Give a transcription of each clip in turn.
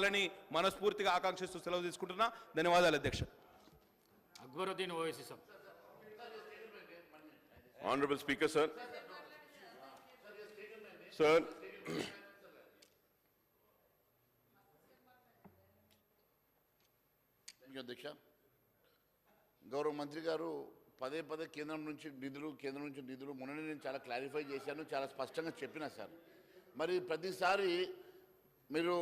జరగాలని మనస్ఫూర్తిగా ఆకాంక్షిస్తూ సెలవు తీసుకుంటున్నా. ధన్యవాదాలు అధ్యక్ష. Akbaruddin Owaisi sir. Honorable Speaker, sir. Sir. అధ్యక్ష, గౌరవ మంత్రి గారు పదే పదే కేంద్రం నుంచి నిధులు మొన్ననే నేను చాలా క్లారిఫై చేశాను, చాలా స్పష్టంగా చెప్పినా సార్. మరి ప్రతిసారి మీరు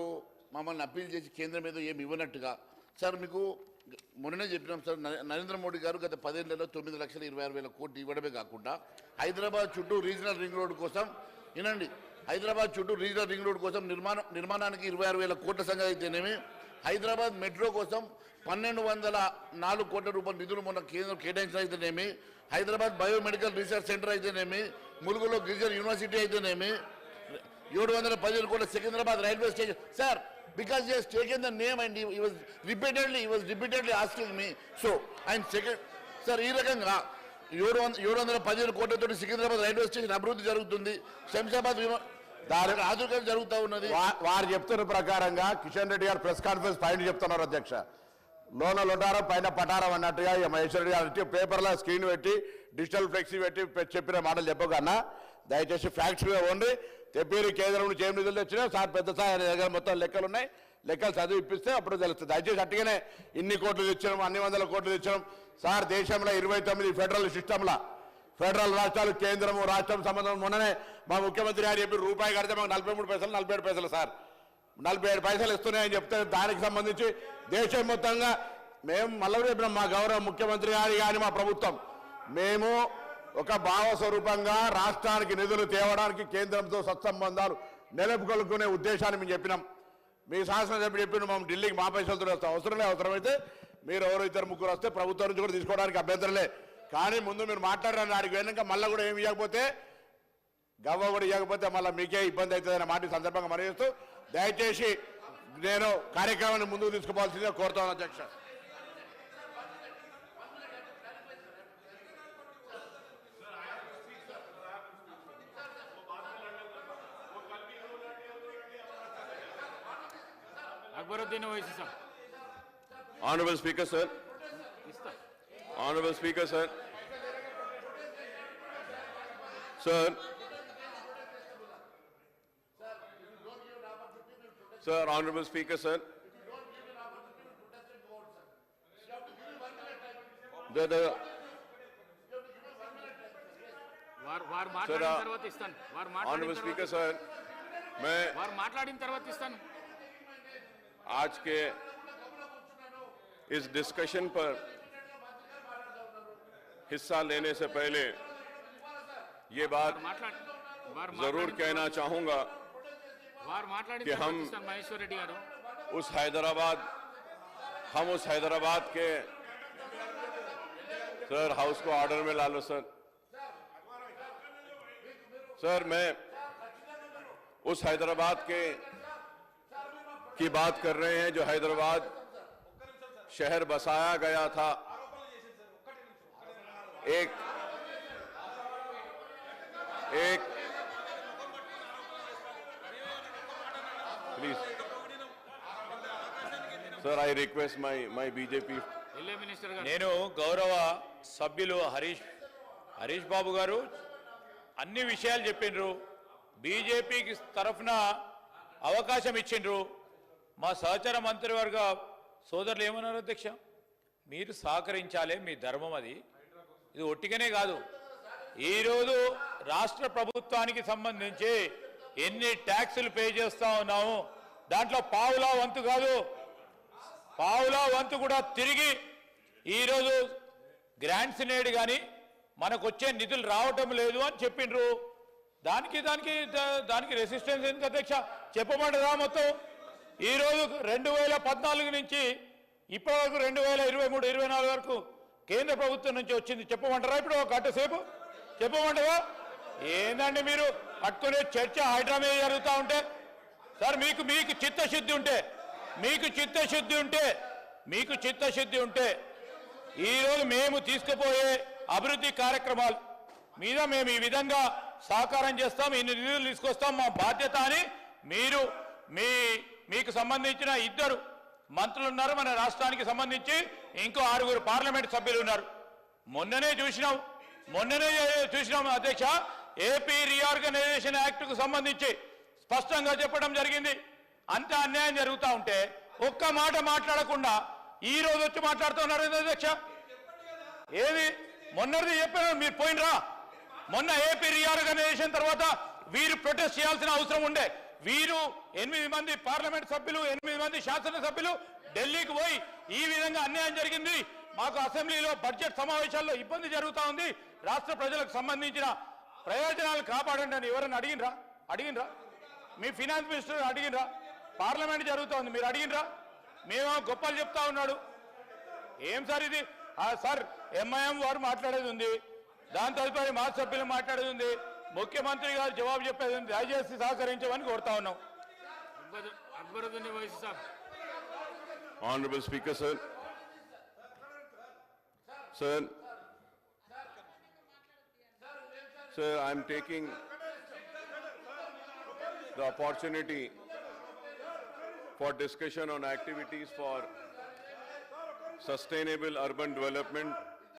మమ్మల్ని అప్పీల్ చేసి కేంద్రం ఏదో ఏమి ఇవ్వనట్టుగా సార్ మీకు మొన్ననే చెప్పినాం సార్. నరేంద్ర మోడీ గారు గత 10 ఏళ్లలో 9,26,000 కోట్లు ఇవ్వడమే కాకుండా హైదరాబాద్ చుట్టూ రీజనల్ రింగ్ రోడ్ కోసం వినండి, హైదరాబాద్ చుట్టూ రీజనల్ రింగ్ రోడ్ కోసం నిర్మాణానికి 26,000 కోట్ల సంగతి అయితేనేమి, హైదరాబాద్ మెట్రో కోసం 1,204 కోట్ల రూపాయల నిధులు మొన్న కేంద్రం కేటాయించిన అయితేనేమి, హైదరాబాద్ బయోమెడికల్ రీసెర్చ్ సెంటర్ అయితేనేమి, ములుగులో గిరిజన యూనివర్సిటీ అయితేనేమి, 715 కోట్ల Secunderabad railway station sir. Because he has taken the name and he was repeatedly asking me. So, and second, sir, ఈ రకంగా 715 కోట్లతో సికింద్రాబాద్ రైల్వే స్టేషన్ అభివృద్ధి జరుగుతుంది, శంషాబాద్ దాని ఆధునికత జరుగుతూ ఉన్నది. వారు చెప్తున్న ప్రకారంగా కిషన్ రెడ్డి గారు ప్రెస్ కాన్ఫరెన్స్ పైన చెప్తున్నారు అధ్యక్ష. లోన లొటారం పైన పటారం అన్నట్టుగా మహేశ్వర రెడ్డి గారు పేపర్లో స్క్రీన్ పెట్టి డిజిటల్ ఫ్లెక్సీ పెట్టి చెప్పిన మాటలు చెప్పకన్నా దయచేసి ఫ్యాక్ట్స్గా ఉండి తెప్పేరు కేంద్రం నుంచి ఏం నిధులు తెచ్చినా సార్ పెద్ద సార్ దగ్గర మొత్తం లెక్కలు ఉన్నాయి, లెక్కలు చదివి ఇప్పిస్తే అప్పుడు తెలుస్తుంది. దయచేసి అట్టుగానే ఇన్ని కోట్లు తెచ్చినాం, అన్ని వందల కోట్లు తెచ్చినాం సార్. దేశంలో 29 ఫెడరల్ సిస్టంలో ఫెడరల్ రాష్ట్రాలు కేంద్రము రాష్ట్రం సంబంధం మొన్ననే మా ముఖ్యమంత్రి గారు చెప్పి రూపాయి కడితే మాకు 43 పైసలు 47 పైసలు సార్, 47 పైసలు ఇస్తున్నాయని చెప్తే దానికి సంబంధించి దేశం మొత్తంగా మేము మళ్ళీ చెప్పినాం. మా గౌరవ ముఖ్యమంత్రి గారి కానీ మా ప్రభుత్వం మేము ఒక భావస్వరూపంగా రాష్ట్రానికి నిధులు తేవడానికి కేంద్రంతో సత్సంబంధాలు నిలుపుకొల్పుకునే ఉద్దేశాన్ని మేము చెప్పినాం. మీ శాసనసభ్యుడు చెప్పిన మేము ఢిల్లీకి మా పైసలతో వస్తాం, అవసరమైతే మీరు ఎవరు 2-3 వస్తే ప్రభుత్వం నుంచి కూడా తీసుకోవడానికి అభ్యంతరలే. కానీ ముందు మీరు మాట్లాడారని ఆడికి వెళ్ళాక మళ్ళీ కూడా ఏమి ఇవ్వకపోతే గవ్వ కూడా ఇవ్వకపోతే మళ్ళీ మీకే ఇబ్బంది అవుతుందనే మాట సందర్భంగా మనవిస్తూ దయచేసి నేను కార్యక్రమాన్ని ముందుకు తీసుకోవాల్సిందిగా కోరుతాను అధ్యక్ష. Akbaruddin Owaisi sir. Honorable Speaker, sir. Honorable Speaker, sir. Sir. Sir, Honorable Speaker, sir. వారు మాట్లాడిన తర్వాత ఇస్తాను. Honorable Speaker, sir. వారు మాట్లాడిన తర్వాత ఇస్తాను. आज के इस डिस्कशन पर हिस्सा लेने से पहले ये बात जरूर कहना चाहूंगा कि हम उस हैदराबाद के सर हाउस को ऑर्डर में ला लो सर मैं उस हैदराबाद की बात कर रहे हैं जो हैदराबाद शहर बसाया गया था एक please sir I request my BJP నేను గౌరవ సభ్యులు హరీష్ బాబు గారు అన్ని విషయాలు చెప్పిండ్రు, బీజేపీకి తరఫున అవకాశం ఇచ్చిండ్రు. మా సహచర మంత్రివర్గ సోదరులు ఏమన్నారు అధ్యక్ష, మీరు సహకరించాలి, మీ ధర్మం అది. ఇది ఒట్టిగానే కాదు, ఈరోజు రాష్ట్ర ప్రభుత్వానికి సంబంధించి ఎన్ని ట్యాక్సులు పే చేస్తా ఉన్నాము, దాంట్లో పావులా వంతు కాదు, పావులా వంతు కూడా తిరిగి ఈరోజు గ్రాంట్స్ నేడు కానీ మనకు వచ్చే నిధులు రావటం లేదు అని చెప్పిండ్రు. దానికి రెసిస్టెన్స్ ఎందుకు అధ్యక్ష? చెప్పమంటారా? మొత్తం ఈరోజు 2014 నుంచి ఇప్పటివరకు 2023-24 వరకు కేంద్ర ప్రభుత్వం నుంచి వచ్చింది చెప్పమంటారా? ఇప్పుడు ఒక గంట సేపు చెప్పమంటారా? ఏందండి మీరు పట్టుకునే చర్చ హైడ్రామా జరుగుతూ ఉంటే సార్, మీకు చిత్తశుద్ధి ఉంటే ఈరోజు మేము తీసుకుపోయే అభివృద్ధి కార్యక్రమాలు మీద మేము ఈ విధంగా సహకారం చేస్తాం, ఇన్ని నిధులు తీసుకొస్తాం, మా బాధ్యత అని మీరు మీకు సంబంధించిన 2 మంత్రులు ఉన్నారు, మన రాష్ట్రానికి సంబంధించి ఇంకో 6 పార్లమెంట్ సభ్యులు ఉన్నారు. మొన్ననే చూసినాం అధ్యక్ష, ఏపీ రీఆర్గనైజేషన్ యాక్ట్ కు సంబంధించి స్పష్టంగా చెప్పడం జరిగింది. అంత అన్యాయం జరుగుతూ ఉంటే ఒక్క మాట మాట్లాడకుండా ఈ రోజు వచ్చి మాట్లాడుతున్నారు అధ్యక్ష. ఏది మొన్నది చెప్పారు, మీరు పోయినరా? మొన్న ఏపీ రీఆర్గనైజేషన్ తర్వాత వీరు ప్రొటెస్ట్ చేయాల్సిన అవసరం ఉండే. వీరు 8 మంది పార్లమెంట్ సభ్యులు, 8 మంది శాసనసభ్యులు ఢిల్లీకి పోయి ఈ విధంగా అన్యాయం జరిగింది, మాకు అసెంబ్లీలో బడ్జెట్ సమావేశాల్లో ఇబ్బంది జరుగుతూ ఉంది, రాష్ట్ర ప్రజలకు సంబంధించిన ప్రయోజనాలు కాపాడండి అని ఎవరైనా అడిగినరా? మీ ఫినాన్స్ మినిస్టర్ అడిగినరా? పార్లమెంట్ జరుగుతోంది, మీరు అడిగినరా? మేము గొప్పలు చెప్తా ఉన్నాడు. ఏం సార్ ఇది? సార్ ఎంఐఎం వారు మాట్లాడేది ఉంది, దాని తదుపరి మా సభ్యులు మాట్లాడేది ఉంది, ముఖ్యమంత్రి గారు జవాబు చెప్పేది ఉంది. దయచేసి సహకరించమని కోరుతా ఉన్నాం. అక్బరుద్దీన్ ఓవైసీ సాబ్. Honorable Speaker, sir. Sir, I am taking the opportunity for discussion on activities for sustainable urban development